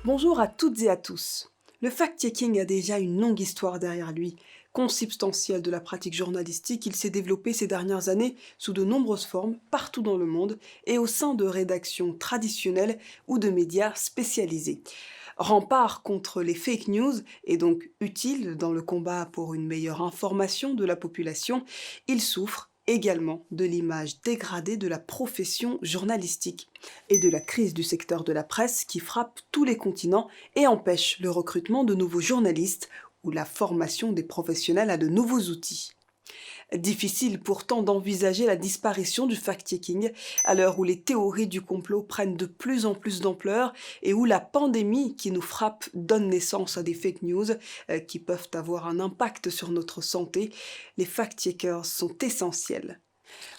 Bonjour à toutes et à tous. Le fact-checking a déjà une longue histoire derrière lui. Consubstantiel de la pratique journalistique, il s'est développé ces dernières années sous de nombreuses formes, partout dans le monde, et au sein de rédactions traditionnelles ou de médias spécialisés. Rempart contre les fake news et donc utile dans le combat pour une meilleure information de la population, il souffre également de l'image dégradée de la profession journalistique et de la crise du secteur de la presse qui frappe tous les continents et empêche le recrutement de nouveaux journalistes ou la formation des professionnels à de nouveaux outils. Difficile pourtant d'envisager la disparition du fact-checking à l'heure où les théories du complot prennent de plus en plus d'ampleur et où la pandémie qui nous frappe donne naissance à des fake news qui peuvent avoir un impact sur notre santé. Les fact-checkers sont essentiels.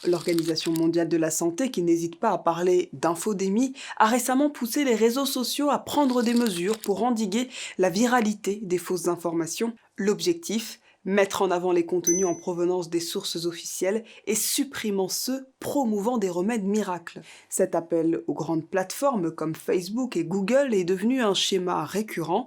L'Organisation mondiale de la santé, qui n'hésite pas à parler d'infodémie, a récemment poussé les réseaux sociaux à prendre des mesures pour endiguer la viralité des fausses informations. L'objectif, mettre en avant les contenus en provenance des sources officielles et supprimant ceux promouvant des remèdes miracles. Cet appel aux grandes plateformes comme Facebook et Google est devenu un schéma récurrent.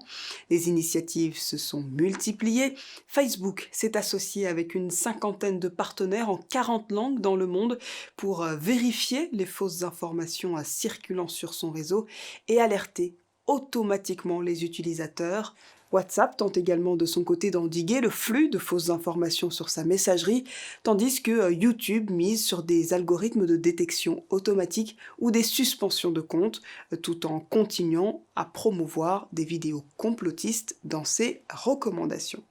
Les initiatives se sont multipliées. Facebook s'est associé avec une cinquantaine de partenaires en 40 langues dans le monde pour vérifier les fausses informations circulant sur son réseau et alerter automatiquement les utilisateurs. WhatsApp tente également de son côté d'endiguer le flux de fausses informations sur sa messagerie, tandis que YouTube mise sur des algorithmes de détection automatique ou des suspensions de comptes, tout en continuant à promouvoir des vidéos complotistes dans ses recommandations.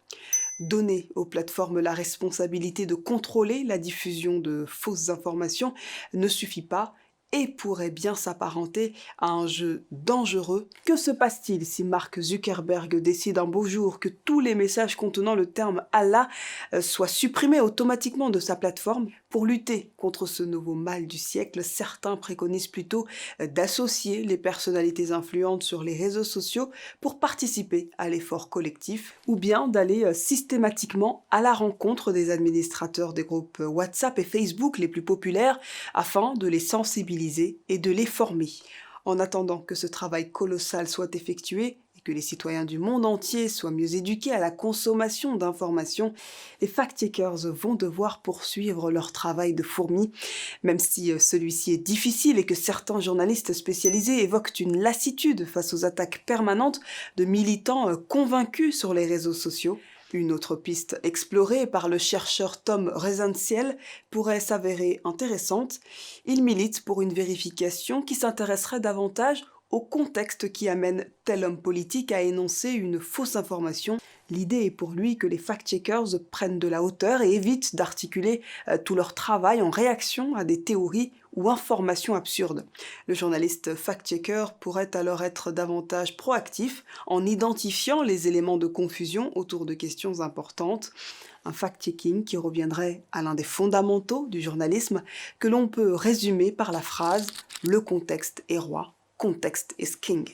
Donner aux plateformes la responsabilité de contrôler la diffusion de fausses informations ne suffit pas et pourrait bien s'apparenter à un jeu dangereux. Que se passe-t-il si Mark Zuckerberg décide un beau jour que tous les messages contenant le terme Allah soient supprimés automatiquement de sa plateforme? Pour lutter contre ce nouveau mal du siècle, certains préconisent plutôt d'associer les personnalités influentes sur les réseaux sociaux pour participer à l'effort collectif, ou bien d'aller systématiquement à la rencontre des administrateurs des groupes WhatsApp et Facebook les plus populaires afin de les sensibiliser et de les former. En attendant que ce travail colossal soit effectué et que les citoyens du monde entier soient mieux éduqués à la consommation d'informations, les fact-checkers vont devoir poursuivre leur travail de fourmi, même si celui-ci est difficile et que certains journalistes spécialisés évoquent une lassitude face aux attaques permanentes de militants convaincus sur les réseaux sociaux. Une autre piste explorée par le chercheur Tom Rezensiel pourrait s'avérer intéressante. Il milite pour une vérification qui s'intéresserait davantage au contexte qui amène tel homme politique à énoncer une fausse information. L'idée est pour lui que les fact-checkers prennent de la hauteur et évitent d'articuler tout leur travail en réaction à des théories ou informations absurdes. Le journaliste fact-checker pourrait alors être davantage proactif en identifiant les éléments de confusion autour de questions importantes. Un fact-checking qui reviendrait à l'un des fondamentaux du journalisme que l'on peut résumer par la phrase « Le contexte est roi, context is king ».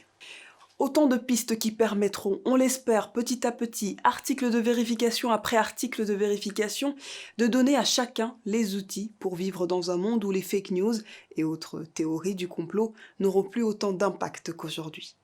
Autant de pistes qui permettront, on l'espère, petit à petit, article de vérification après article de vérification, de donner à chacun les outils pour vivre dans un monde où les fake news et autres théories du complot n'auront plus autant d'impact qu'aujourd'hui.